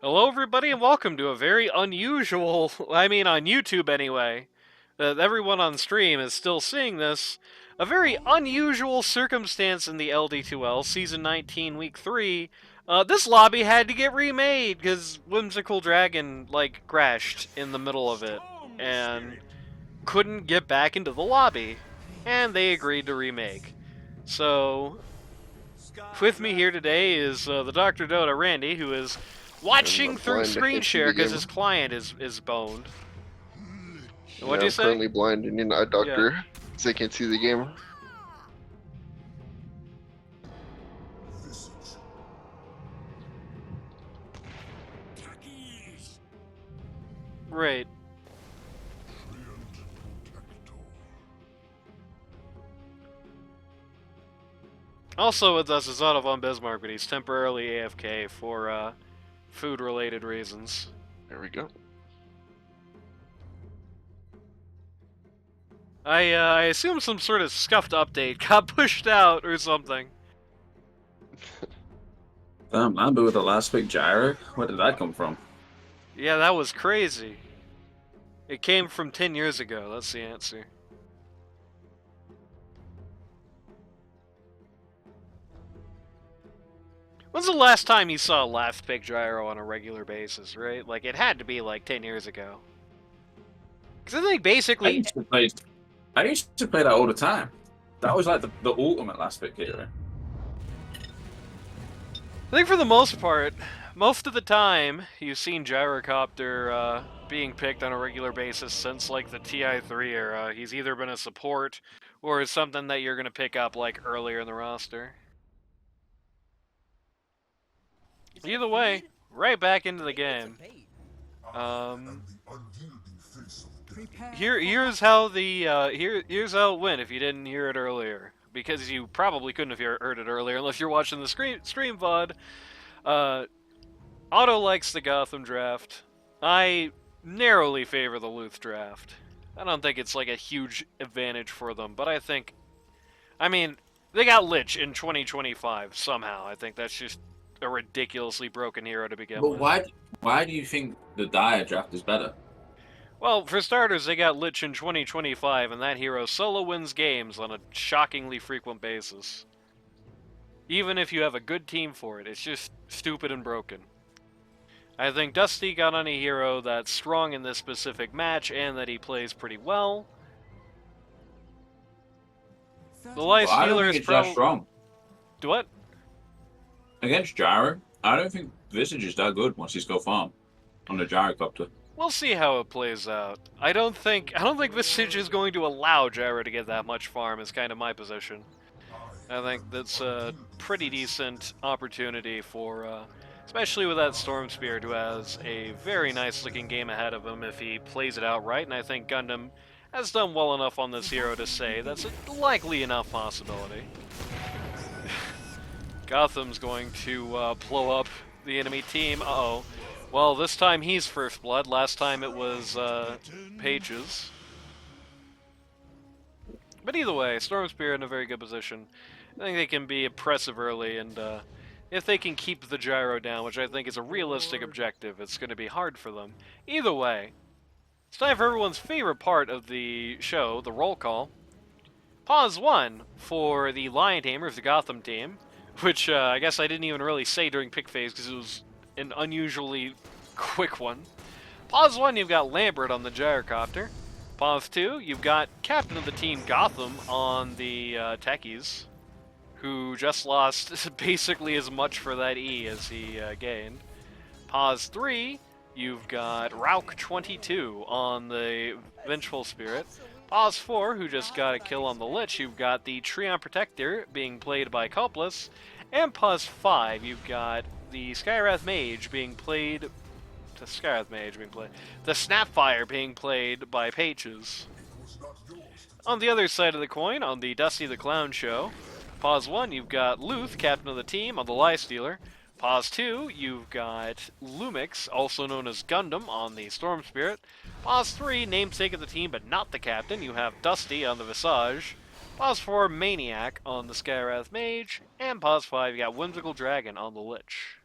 Hello, everybody, and welcome to a very unusual, I mean, on YouTube anyway, that everyone on stream is still seeing this, a very unusual circumstance in the LD2L, Season 19, Week 3. This lobby had to get remade because Whimsical Dragon, like, crashed in the middle of it and couldn't get back into the lobby, and they agreed to remake. So, with me here today is the Dr. Dota Randy, who is watching I'm through blind. I screen can't see share the because game. his client is boned. What'd Yeah, you I'm say? currently blind and need an eye Yeah. doctor because I can't see the game. Right. Also with us is Otto von Bismarck, but he's temporarily AFK for food-related reasons. There we go. I assume some sort of scuffed update got pushed out or something. Damn, man, but with the last big gyro, where did that come from? Yeah, that was crazy. It came from 10 years ago, that's the answer. When's the last time you saw a left pick gyro on a regular basis, right? Like, it had to be like 10 years ago. Because I think I basically. used to play. I used to play that all the time. That was like the ultimate last bit hero. I think for the most part, most of the time, you've seen Gyrocopter being picked on a regular basis since like the TI3 era. He's either been a support or something that you're going to pick up like earlier in the roster. Either way, right back into the game. Here's how here's how it went if you didn't hear it earlier, because you probably couldn't have heard it earlier unless you're watching the stream VOD. Otto likes the Gotham draft. I narrowly favor the Luth draft. I don't think it's like a huge advantage for them, but I mean, they got Lich in 2025 somehow. I think that's just a ridiculously broken hero to begin But with. why do you think the Dire draft is better? Well, for starters, they got Lich in 2025, and that hero solo wins games on a shockingly frequent basis. Even if you have a good team for it, it's just stupid and broken. I think Dusty got on a hero that's strong in this specific match and that he plays pretty well. The Life Well, I don't Stealer think is it's that strong. Do what? Against Gyro, I don't think Visage is that good once he's go farm on the Gyrocopter. We'll see how it plays out. I don't think Visage is going to allow Gyro to get that much farm, is kind of my position. I think that's a pretty decent opportunity for, especially with that Storm Spirit, who has a very nice looking game ahead of him if he plays it out right, and I think Gundam has done well enough on this hero to say that's a likely enough possibility. Gotham's going to blow up the enemy team. Uh-oh. Well, this time he's First Blood. Last time it was Pages. But either way, Storm Spirit in a very good position. I think they can be impressive early, and if they can keep the gyro down, which I think is a realistic objective, it's going to be hard for them. Either way, it's time for everyone's favorite part of the show, the roll call. Pause 1 for the Lion Tamers, the Gotham team, which I guess I didn't even really say during pick phase because it was an unusually quick one. Pause 1, you've got Lambert on the Gyrocopter. Pause 2, you've got captain of the team Gotham on the Techies, who just lost basically as much for that E as he gained. Pause 3, you've got Rauk22 on the Vengeful Spirit. Pause 4, who just got a kill on the Lich, you've got the Treon Protector being played by Copless. And Pause 5, you've got the Skywrath Mage being played... The Snapfire being played by Pages. On the other side of the coin, on the Dusty the Clown show, Pause 1, you've got Luth, captain of the team, on the Lie Stealer. Pause 2, you've got Lumix, also known as Gundam, on the Storm Spirit. Pause 3, namesake of the team but not the captain, you have Dusty on the Visage. Pause 4, Maniac on the Skywrath Mage. And Pause 5, you got Whimsical Dragon on the Lich.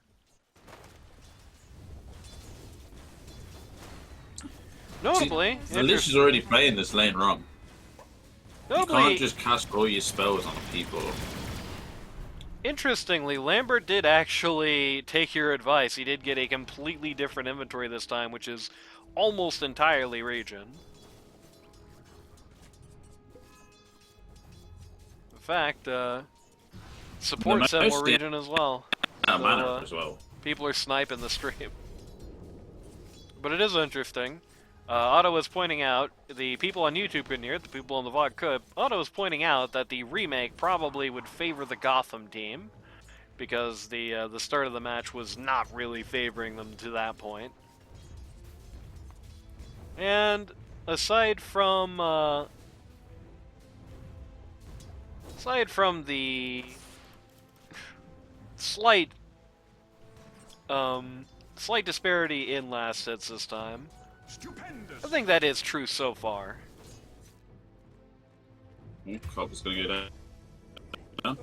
Notably, The Lich is already playing this lane wrong. You notably, can't just cast all your spells on people. interestingly, Lambert did actually take your advice. He did get a completely different inventory this time, which is almost entirely regen. In fact, support said more regen as well. So, Mana as well. people are sniping the stream. But it is interesting. Otto was pointing out, the people on YouTube couldn't hear it, the people on the VOD could. Otto was pointing out that the remake probably would favor the Gotham team, because the start of the match was not really favoring them to that point. And aside from the slight slight disparity in last hits this time, I think that is true so far. Copper's gonna go down.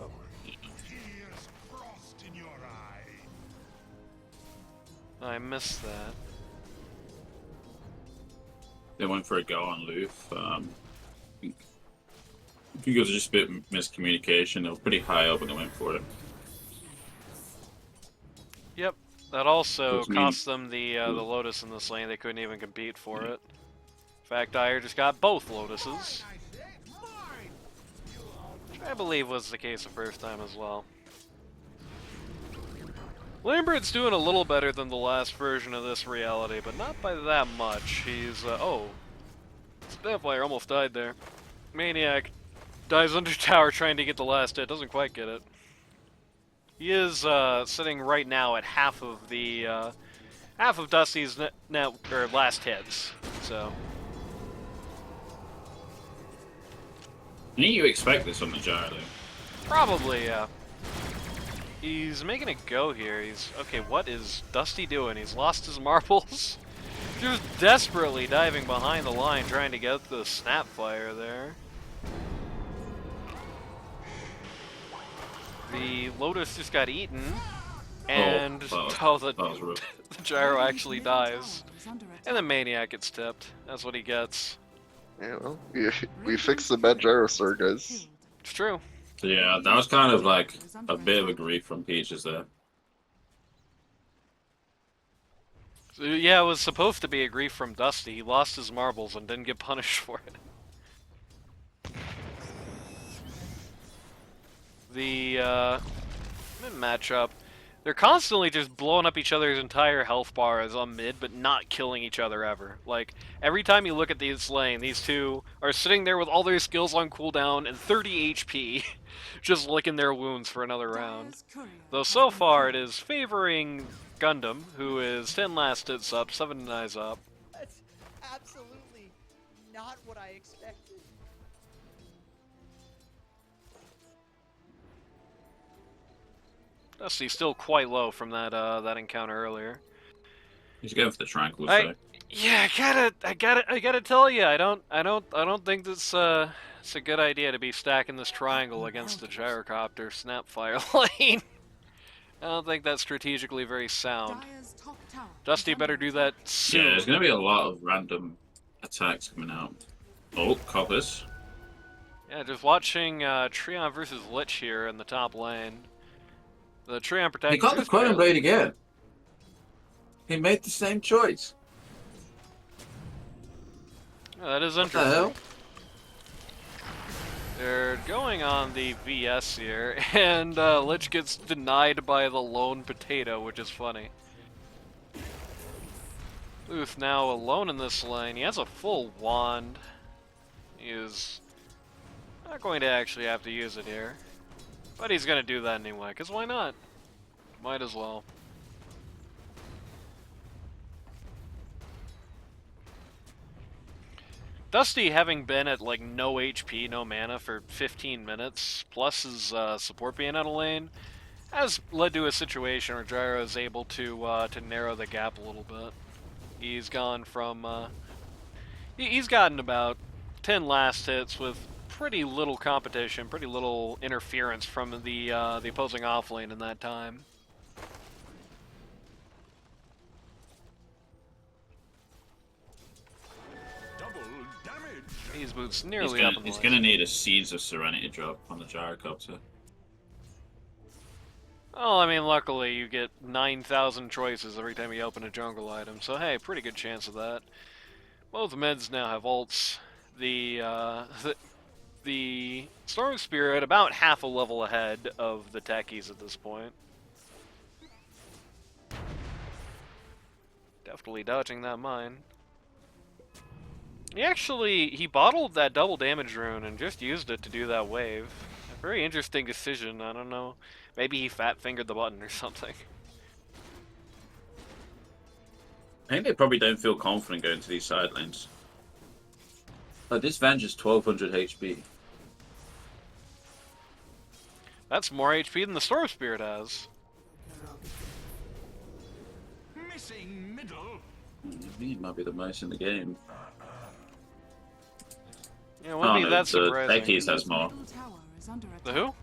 I missed that. They went for a go on Luth. I think it was just a bit of miscommunication. They were pretty high up and they went for it. Yep, that also Which cost them the Lotus in this lane. They couldn't even compete for it. In fact, Dyer just got both Lotuses, which I believe was the case the first time as well. Lambert's doing a little better than the last version of this reality, but not by that much. He's, oh. Snapfire almost died there. Maniac dives under tower trying to get the last hit, doesn't quite get it. He is, sitting right now at half of Dusty's last hits, so. I think you expect this on the gyro. Probably, yeah. He's making a go here. Okay, what is Dusty doing? He's lost his marbles. Just desperately diving behind the line trying to get the Snapfire there. The Lotus just got eaten, and the gyro actually dies. And the Maniac gets tipped. That's what he gets. Yeah, well, we fixed the bad gyro star, guys. It's true. So yeah, that was kind of like a bit of a grief from Peaches there. So, yeah, it was supposed to be a grief from Dusty. He lost his marbles and didn't get punished for it. The matchup, they're constantly just blowing up each other's entire health bars on mid, but not killing each other ever. Like, every time you look at this lane, these two are sitting there with all their skills on cooldown and 30 HP, just licking their wounds for another round. Though so far it is favoring Gundam, who is 10 last hits up, 7 denies up. That's absolutely not what I expected. Dusty's still quite low from that encounter earlier. He's going for the triangle, so. Yeah, I gotta tell you, I don't think this it's a good idea to be stacking this triangle against the gyrocopter Snapfire lane. I don't think that's strategically very sound. Dusty better do that soon. Yeah, there's gonna be a lot of random attacks coming out. Oh, Coppers. Yeah, just watching Treon versus Lich here in the top lane. The Treon protector. He got the Quantum Blade again. He made the same choice. Oh, that is What the hell? interesting. They're going on the VS here, and Lich gets denied by the lone potato, which is funny. Luth now alone in this lane. He has a full wand. He is not going to actually have to use it here. But he's going to do that anyway, because why not? Might as well. Dusty, having been at like no HP, no mana for 15 minutes, plus his support being out of lane, has led to a situation where Gyro is able to narrow the gap a little bit. He's gone from he's gotten about 10 last hits with pretty little competition, pretty little interference from the opposing offlane in that time. boots He's nearly gonna, up in the he's lights. gonna need a Seeds of Serenity drop on the gyrocopter. Well, I mean, luckily you get 9,000 choices every time you open a jungle item, so hey, pretty good chance of that. Both mids now have ults. The Storm Spirit about half a level ahead of the techies at this point. Definitely dodging that mine. He bottled that double damage rune and just used it to do that wave. A very interesting decision, I don't know. Maybe he fat-fingered the button or something. I think they probably don't feel confident going to these side lanes. Like, this Venge is 1200 HP. That's more HP than the Storm Spirit has. Missing middle. I think it might be the most in the game. Yeah, it wouldn't be that the surprising. Techies has more. The who?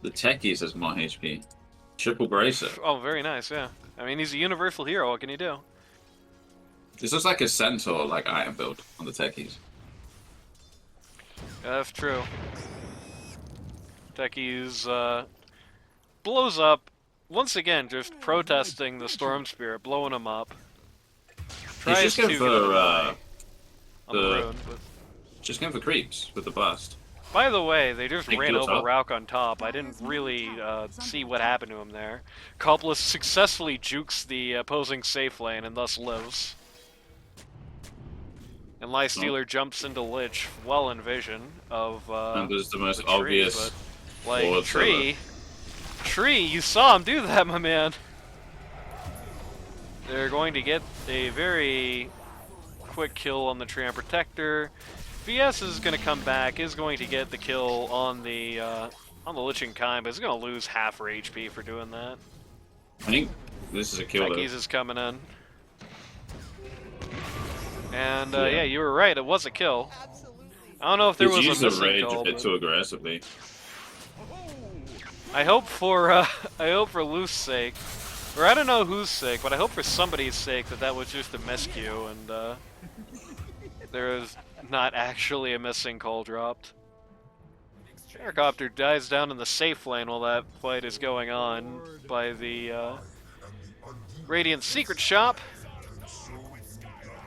The Techies has more HP. Triple Bracer. Oh, very nice, yeah. I mean, he's a universal hero, what can you do? This looks like a Centaur like item build on the Techies. Yeah, that's true. Techies, blows up, once again, just protesting the Storm Spirit, blowing him up. Tries just to going get for, him away on the the- rune, but... Just going for creeps with the blast. By the way, they just Big ran deal, over top. Rauk on top. I didn't really see what happened to him there. Copless successfully jukes the opposing safe lane and thus lives. And Lifestealer jumps into Lich, well in vision of And there's the most the tree, obvious. but, like, forward Tree, you saw him do that, my man. They're going to get a very quick kill on the Treant Protector. VS is going to come back, is going to get the kill on the Lich Kind, but is going to lose half her HP for doing that. I think this is a kill. Techies is coming in. And yeah, you were right, it was a kill. Absolutely. I don't know if there He's was used a the missing rage call, a bit but too aggressively. I hope for Luth's sake, or I don't know whose sake, but I hope for somebody's sake that was just a miscue and there is not actually a missing call dropped. Gyrocopter dies down in the safe lane while that fight is going on by the Radiant Secret Shop.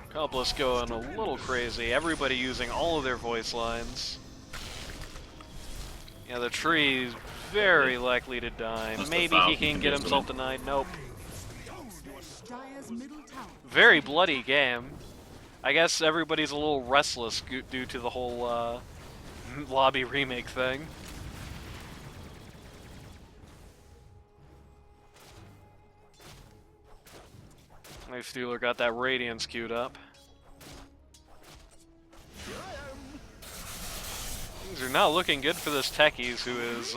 Copless going a little crazy, everybody using all of their voice lines. Yeah, the tree is very likely to die. That's the Maybe he Falcon can can get do himself something. denied. Nope. Very bloody game. I guess everybody's a little restless due to the whole lobby remake thing. Lifestealer got that Radiance queued up. Things are not looking good for this Techies, who is,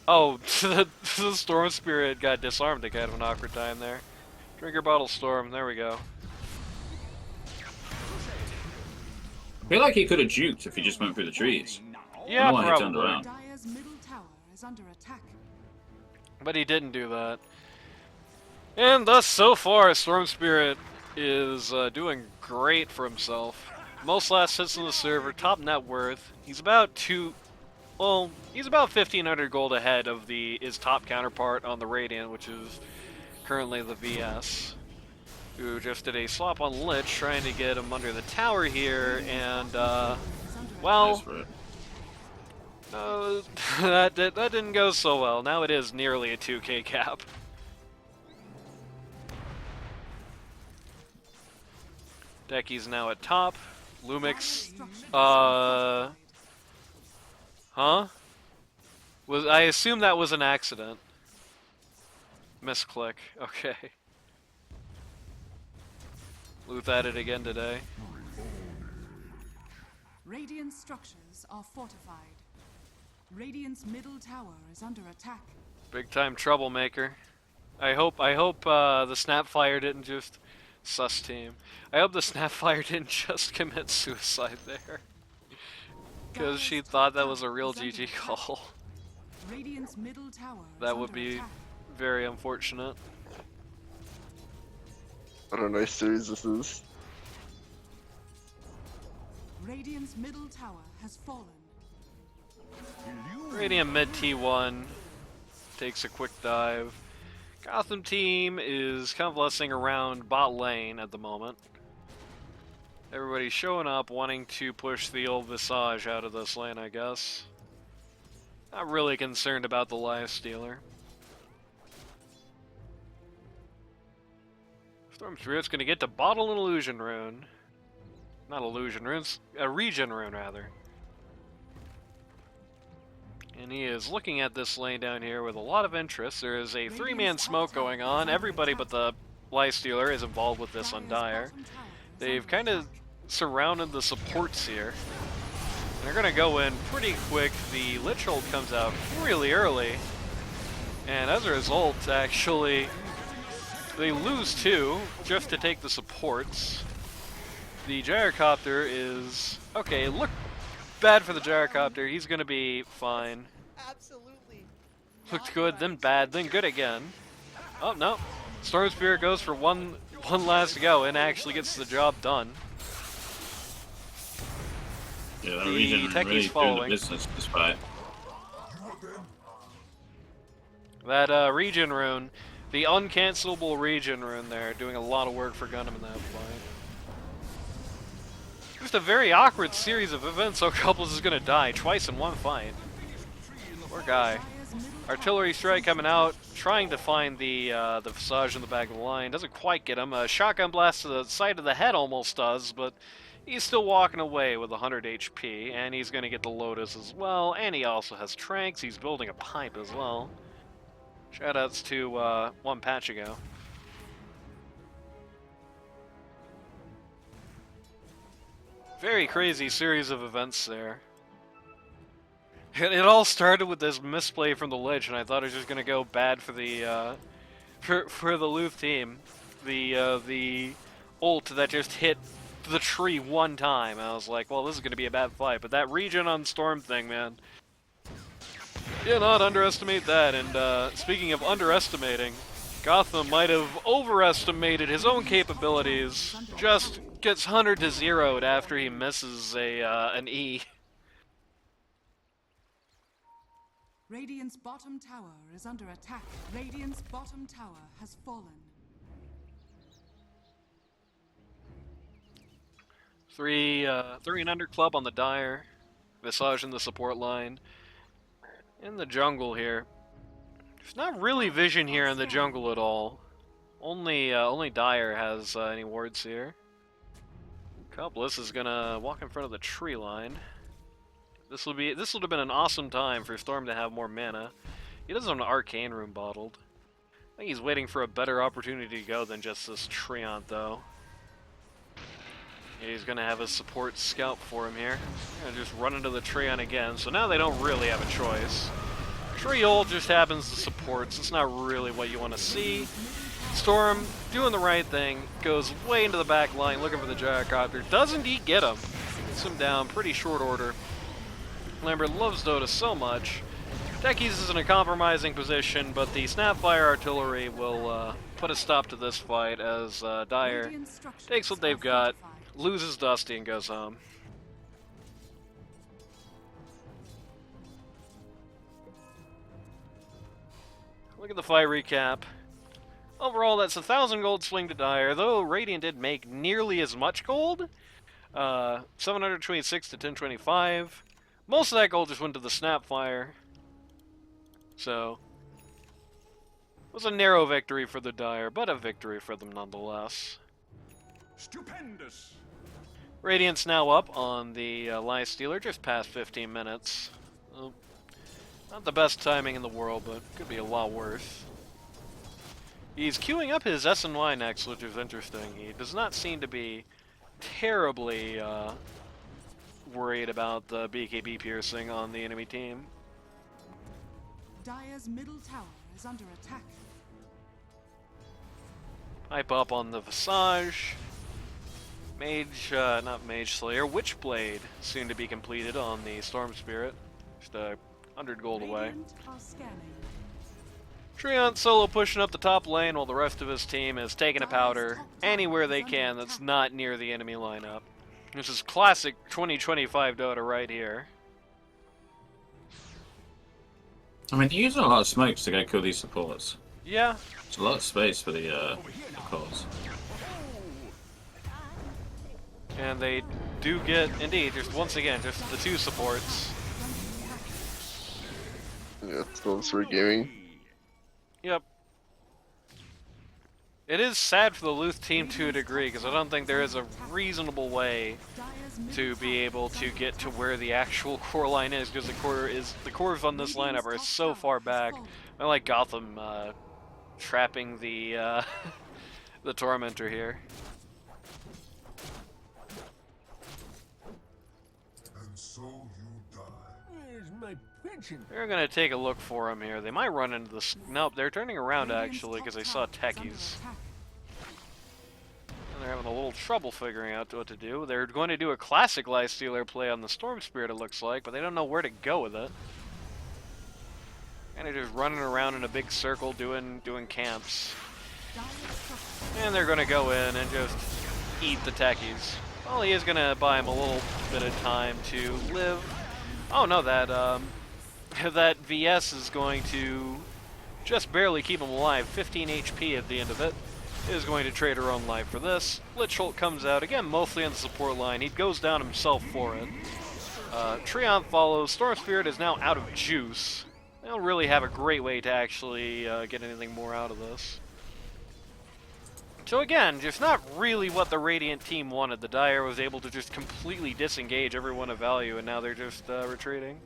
oh, the Storm Spirit got disarmed at kind of an awkward time there. Drinker Bottle Storm, there we go. I feel like he could have juked if he just went through the trees. Yeah, I don't know why he turned probably. around. Dire's middle tower is under attack. But he didn't do that. And thus, so far, Storm Spirit is doing great for himself. Most last hits on the server, top net worth. He's about he's about 1,500 gold ahead of his top counterpart on the Radiant, which is currently the VS, who just did a slop on Lich, trying to get him under the tower here, and well, Nice for it. that didn't go so well. Now it is nearly a 2k cap. Decky's now at top. Lumix, huh? I assume that was an accident. Misclick. Okay. Luth at it again today. Radiant structures are fortified. Radiant's middle tower is under attack. Big time troublemaker. I hope the Snapfire didn't just sus team. I hope the Snapfire didn't just commit suicide there. Because she thought that was a real GG call. Radiant's middle tower is That would under be attack. very unfortunate. What a nice series this is. Radiant's Radiant's middle tower has fallen. Radiant mid T1 takes a quick dive. Gotham team is convalescing around bot lane at the moment. Everybody's showing up, wanting to push the old Visage out of this lane, I guess. Not really concerned about the Lifestealer. Storm Spirit's gonna get to bottle an Illusion Rune. Not Illusion Runes, a Regen Rune, rather. And he is looking at this lane down here with a lot of interest. There is a three-man smoke going on. Everybody but the Lifestealer is involved with this on Dire. They've kind of surrounded the supports here. They're gonna go in pretty quick. The Lich Hold comes out really early. And as a result, actually, they lose two just to take the supports. The Gyrocopter is... okay, look bad for the Gyrocopter. He's gonna be fine. Absolutely. Looked good, then bad, then good again. Oh, no. Storm Spirit goes for one last go and actually gets the job done. Yeah, that The region techie's really doing following. the business despite. That Regen Rune, the uncancelable Regen Rune there, doing a lot of work for Gundam in that fight. Just a very awkward series of events, so Couples is gonna die twice in one fight. Poor guy. Artillery strike coming out, trying to find the Visage in the back of the line. Doesn't quite get him. A shotgun blast to the side of the head almost does, but he's still walking away with 100 HP, and he's going to get the Lotus as well, and he also has Tranks. He's building a pipe as well. Shoutouts to one patch ago. Very crazy series of events there. It all started with this misplay from the Lich, and I thought it was just going to go bad for the for the Luth team. The ult that just hit the tree one time. I was like, well, this is going to be a bad fight. But that regen on Storm thing, man. Do not underestimate that. And speaking of underestimating, Gotham might have overestimated his own capabilities. Just gets 100 to 0'd after he misses an E. Radiant's bottom tower is under attack. Radiant's bottom tower has fallen. Three and under club on the Dire. Visage in the support line. In the jungle here. There's not really vision here in the jungle at all. Only Dire has any wards here. Couples is gonna walk in front of the tree line. This would have been an awesome time for Storm to have more mana. He doesn't have an Arcane Rune bottled. I think he's waiting for a better opportunity to go than just this Treant, though. He's gonna have a support scout for him here. Gonna just run into the Treant again, so now they don't really have a choice. Tree ult just happens to support, so it's not really what you want to see. Storm, doing the right thing, goes way into the back line looking for the Gyrocopter. Does indeed get him. Gets him down pretty short order. Lambert loves Dota so much. Techies is in a compromising position, but the Snapfire artillery will put a stop to this fight as Dire takes what they've got, loses Dusty, and goes home. Look at the fight recap. Overall, that's 1,000 gold swing to Dire, though Radiant did make nearly as much gold. 726 to 1025. Most of that gold just went to the Snapfire. So, it was a narrow victory for the Dire, but a victory for them nonetheless. Stupendous. Radiant's now up on the Lifestealer, just past 15 minutes. Well, not the best timing in the world, but could be a lot worse. He's queuing up his S19 next, which is interesting. He does not seem to be terribly worried about the BKB piercing on the enemy team. Dire's middle tower is under attack. Pipe up on the Visage. Not Mage Slayer, Witchblade soon to be completed on the Storm Spirit. Just 100 gold away. Radiant are scanning. Treant solo pushing up the top lane while the rest of his team is taking a powder anywhere they can that's not near the enemy lineup. This is classic 2025 Dota right here. I mean, you use a lot of smokes to go kill these supports. Yeah, It's a lot of space for the cores. and they do get, indeed, just once again, just the two supports. Yeah, Storm Spirit Gaming. Yep. It is sad for the Luth team to a degree, because I don't think there is a reasonable way to be able to get to where the actual core line is, because the cores on this lineup are so far back. I like Gotham trapping the the Tormentor here. And so you die. Where's my pension? They're gonna take a look for him here. They might run into this. Nope, they're turning around actually because they saw techies. And they're having a little trouble figuring out what to do. They're going to do a classic Lifestealer play on the Storm Spirit, it looks like, but they don't know where to go with it. Kind of just running around in a big circle doing camps. And they're gonna go in and just eat the techies. Well, he is gonna buy him a little bit of time to live. Oh no, that that VS is going to just barely keep him alive. 15 HP at the end of it. Is going to trade her own life for this. Lich Holt comes out, again, mostly on the support line. He goes down himself for it. Treant follows. Storm Spirit is now out of juice. They don't really have a great way to actually get anything more out of this. So again, just not really what the Radiant team wanted. The Dire was able to just completely disengage everyone of value, and now they're just retreating.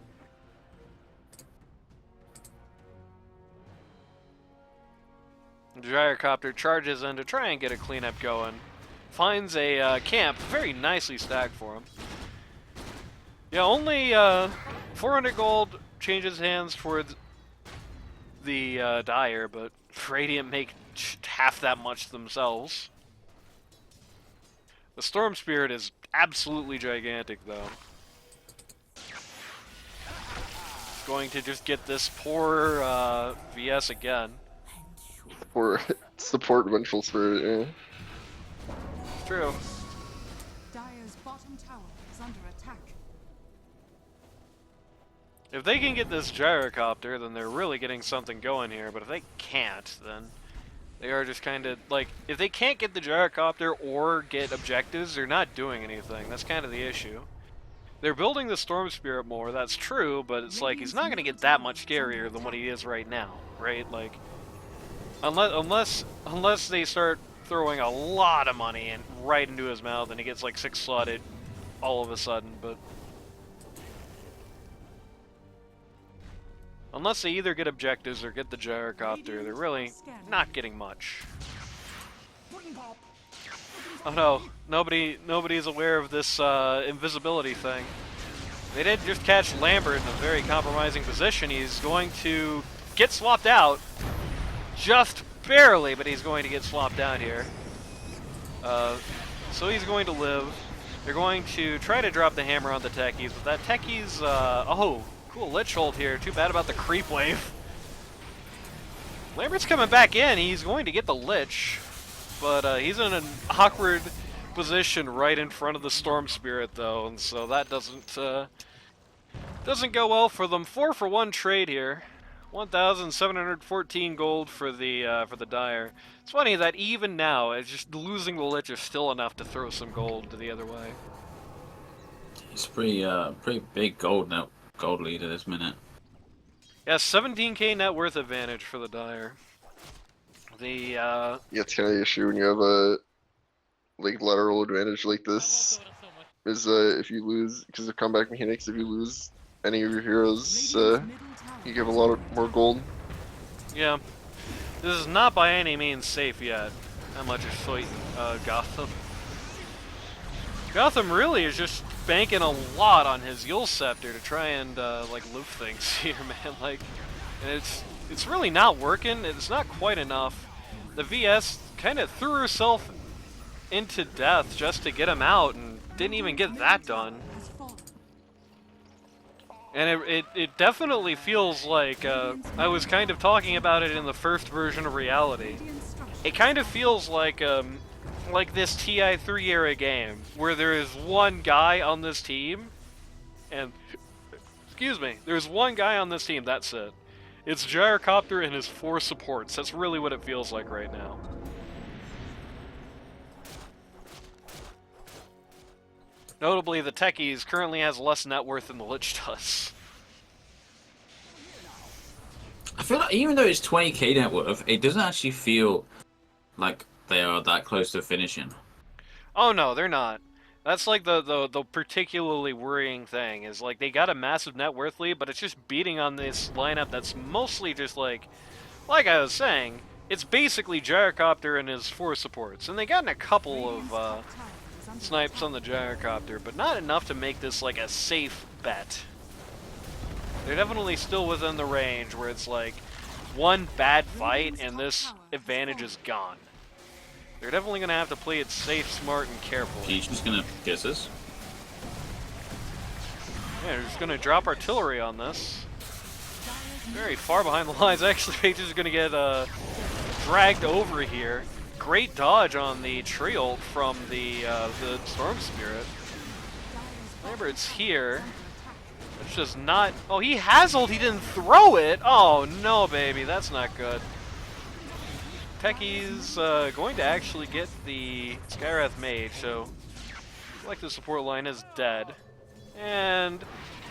The Gyrocopter charges in to try and get a cleanup going. Finds a camp, very nicely stacked for him. Yeah, only 400 gold changes hands for the Dire, but Radiant make half that much themselves. The Storm Spirit is absolutely gigantic, though. Going to just get this poor VS again. Or support Vengeful Spirit, yeah. It's true. Dire's bottom tower is under attack. If they can get this Gyrocopter, then they're really getting something going here, but if they can't, then they are just kind of, like, if they can't get the Gyrocopter or get objectives, they're not doing anything. That's kind of the issue. They're building the Storm Spirit more, that's true, but it's like, he's not going to get that much scarier than what he is right now, right? Like, unless they start throwing a lot of money right into his mouth and he gets like 6 slotted all of a sudden, but unless they either get objectives or get the Gyrocopter, they're really not getting much. Oh no, nobody's aware of this invisibility thing. They did just catch Lambert in a very compromising position. He's going to get swapped out. Just barely, but he's going to get swapped out here. So he's going to live. They're going to try to drop the hammer on the techies, but that techies, oh, cool Lich Hold here. Too bad about the creep wave. Lambert's coming back in. He's going to get the Lich, but he's in an awkward position right in front of the Storm Spirit, though, and so that doesn't go well for them. 4-for-1 trade here. 1,714 gold for the Dire. It's funny that even now, it's just losing the Lich is still enough to throw some gold to the other way. It's pretty big gold lead at this minute. Yeah, 17k net worth advantage for the Dire. Yeah, it's kind of the issue when you have a like lateral advantage like this. Is if you lose, because of comeback mechanics, if you lose any of your heroes, you give a lot more gold. Yeah, this is not by any means safe yet. How much is fighting Gotham? Gotham really is just banking a lot on his Yule Scepter to try and like loop things here, man. Like, and it's really not working. It's not quite enough. The VS kind of threw herself into death just to get him out, and didn't even get that done. And it definitely feels like, I was kind of talking about it in the first version of Reality. It kind of feels like, like this TI3 era game where there is one guy on this team, and excuse me, there's one guy on this team. That's it. It's Gyrocopter and his 4 supports. That's really what it feels like right now. Notably, the Techies currently has less net worth than the Lich does. I feel like even though it's 20k net worth, it doesn't actually feel like they are that close to finishing. Oh no, they're not. That's like the particularly worrying thing, is like they got a massive net worth lead, but it's just beating on this lineup that's mostly just like I was saying, it's basically Gyrocopter and his 4 supports. And they gotten a couple of snipes on the Gyrocopter, but not enough to make this like a safe bet. They're definitely still within the range where it's like one bad fight and this advantage is gone. They're definitely going to have to play it safe, smart, and carefully. He's just going to kiss us. Yeah, they're just going to drop artillery on this. Very far behind the lines. Actually, Pages is going to get dragged over here. Great dodge on the tree ult from the Storm Spirit. Remember, it's here. It's just not... Oh, he has ult, he didn't throw it! Oh, no, baby, that's not good. Techie's going to actually get the Skywrath Mage, so... like the support line is dead. And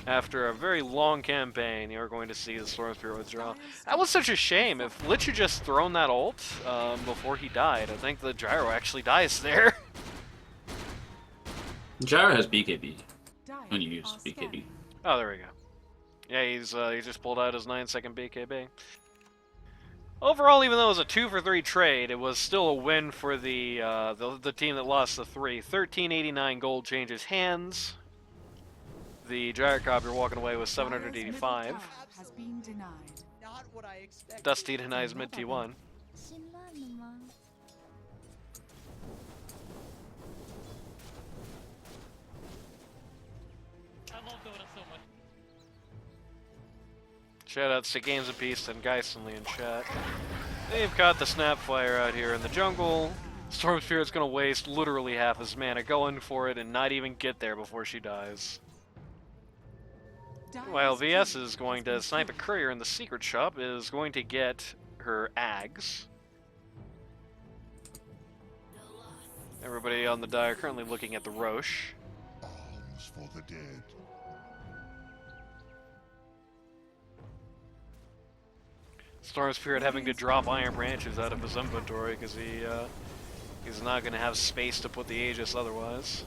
after a very long campaign, you're going to see the Storm Spirit withdraw. That was such a shame. If Lich had just thrown that ult before he died, I think the Gyro actually dies there. Gyro has BKB. When you use BKB. Oh, there we go. Yeah, he just pulled out his 9-second BKB. Overall, even though it was a 2-for-3 trade, it was still a win for the team that lost the 3. 1389 gold changes hands. The Gyrocopter walking away with 785. Has been denied. Not what I expected. Dusty denies mid T1. Shoutouts to Games of Peace and Geissenly in chat. They've got the Snapfire out here in the jungle. Storm Spirit's gonna waste literally half his mana going for it and not even get there before she dies. While VS is going to snipe a courier in the secret shop, is going to get her Ags. Everybody on the die are currently looking at the Roche. Alms for the dead. Storm Spirit having to drop Iron Branches out of his inventory because he's not going to have space to put the Aegis otherwise.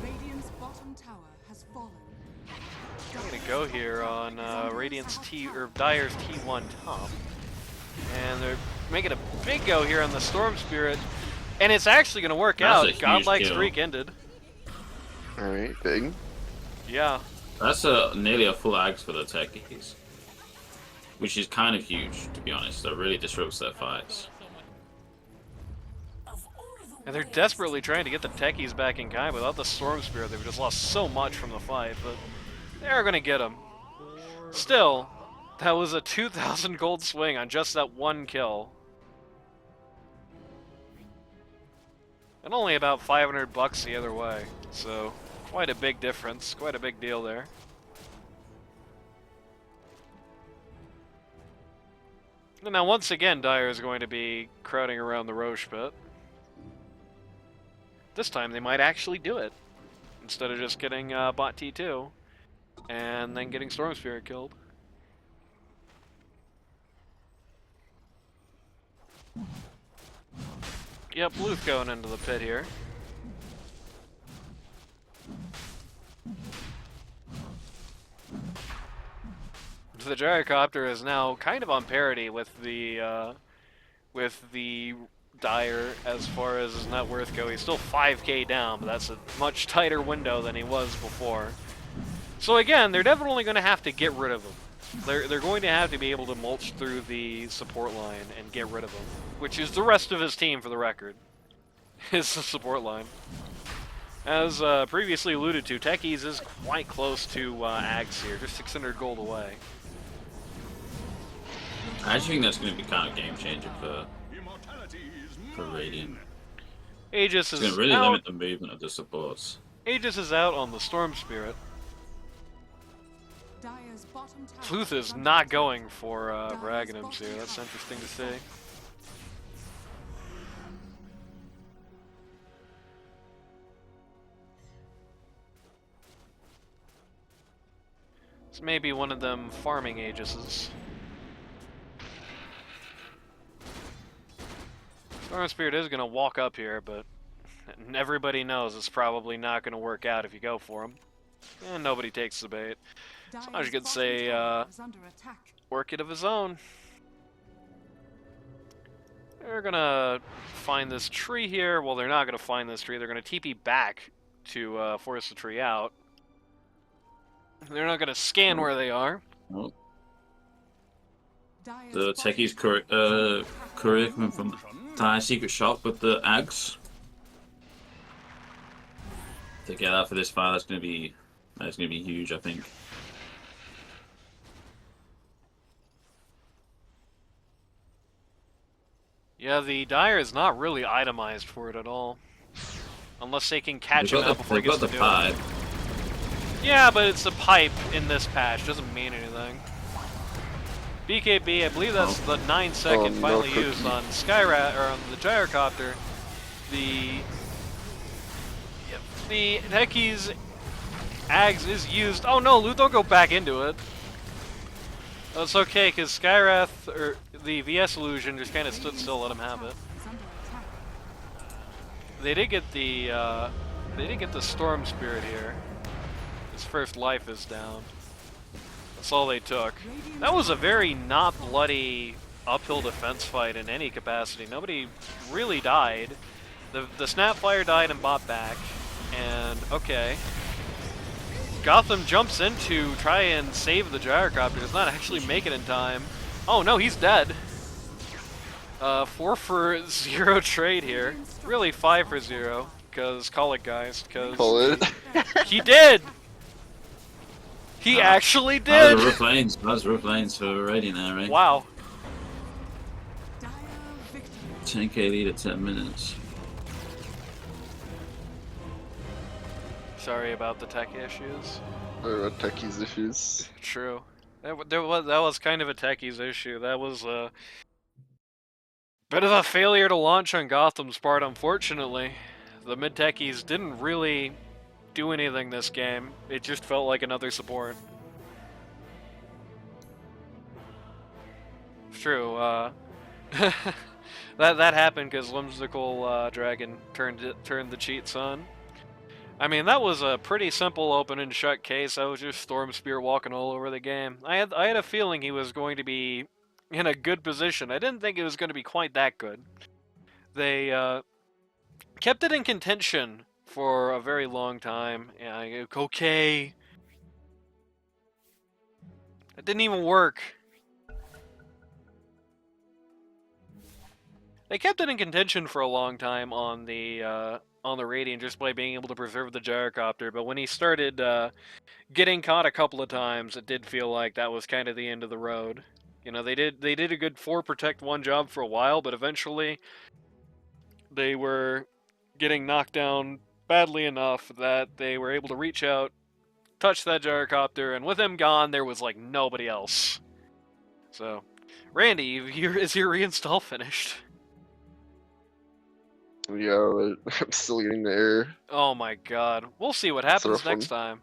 Radiant's bottom tower has fallen. I'm going to go here on Dyer's T1 top. And they're making a big go here on the Storm Spirit. And it's actually going to work out. Godlike streak ended. Alright, big. Yeah. That's nearly a full Ags for the Techies. Which is kind of huge, to be honest. That really disrupts their fights. And they're desperately trying to get the Techies back in kind. Without the Storm Spirit, they've just lost so much from the fight. But they're going to get them. Still, that was a 2,000 gold swing on just that one kill. And only about 500 bucks the other way. So, quite a big difference. Quite a big deal there. And now, once again, Dyer is going to be crowding around the Roche pit. This time, they might actually do it. Instead of just getting bot T2. And then getting Storm Spirit killed. Yep, Luth going into the pit here. The Gyrocopter is now kind of on parity with the Dyer as far as his net worth go. He's still 5k down, but that's a much tighter window than he was before. So again, they're definitely going to have to get rid of him. They're going to have to be able to mulch through the support line and get rid of him, which is the rest of his team, for the record. Is the support line. As previously alluded to, Techies is quite close to Ags here, just 600 gold away. I actually think that's going to be kind of game changer for Radiant. Aegis It's going is to really out. limit the movement of the supports. Aegis is out on the Storm Spirit. Dire's bottom tower Luth is under not attack. going for Raghanim's here. That's interesting to see. It's maybe one of them farming Aegises. Storm Spirit is going to walk up here, but everybody knows it's probably not going to work out if you go for him. And nobody takes the bait. Dire's I was gonna bottom say, tower is under attack. Work it of his own. They're gonna find this tree here. Well, they're not gonna find this tree. They're gonna TP back to force the tree out. They're not gonna scan where they are. Well, Dire's the bottom techies tower is under attack. courier coming from Dire Secret Shop with the Ags. To get that for this fire, that's gonna be huge, I think. Yeah, the Dire is not really itemized for it at all. Unless they can catch him out before he They've gets got to the do it. pipe. Yeah, but it's a pipe in this patch. Doesn't mean anything. BKB, I believe that's the 9-second no finally cookie. used on Skyrat, or on the Gyrocopter. The Heki's Ags is used. Oh no, Luth, don't go back into it. That's okay, because Skyrath, or the VS illusion, just kind of stood still, let him have it. Is under attack. They did get the Storm Spirit here. His first life is down. That's all they took. That was a very not bloody uphill defense fight in any capacity. Nobody really died. The Snapfire died and bought back. And, okay. Gotham jumps in to try and save the Gyrocopter. Does not actually make it in time. Oh no, he's dead. 4 for 0 trade here. Really 5 for 0. Because, call it guys, because Call it. he did! He actually That did! was rough lanes for Radiant there, right? Wow. Dire victory. 10k lead at 10 minutes. Sorry about the tech issues. There are techies issues. True. That was kind of a techies issue. That was a bit of a failure to launch on Gotham's part, unfortunately. The mid techies didn't really do anything this game. It just felt like another support. True. That happened because Whimsical Dragon turned the cheats on. I mean, that was a pretty simple open and shut case. That was just Storm Spear walking all over the game. I had a feeling he was going to be in a good position. I didn't think it was going to be quite that good. They kept it in contention for a very long time. Yeah, okay. It didn't even work. They kept it in contention for a long time on the Radiant just by being able to preserve the Gyrocopter, but when he started getting caught a couple of times, it did feel like that was kind of the end of the road. You know, they did a good 4 protect 1 job for a while, but eventually they were getting knocked down badly enough that they were able to reach out, touch that Gyrocopter, and with him gone, there was like nobody else. So, Randy, is your reinstall finished? Yeah, but I'm still getting the error. Oh my god. We'll see what happens rough one. next time.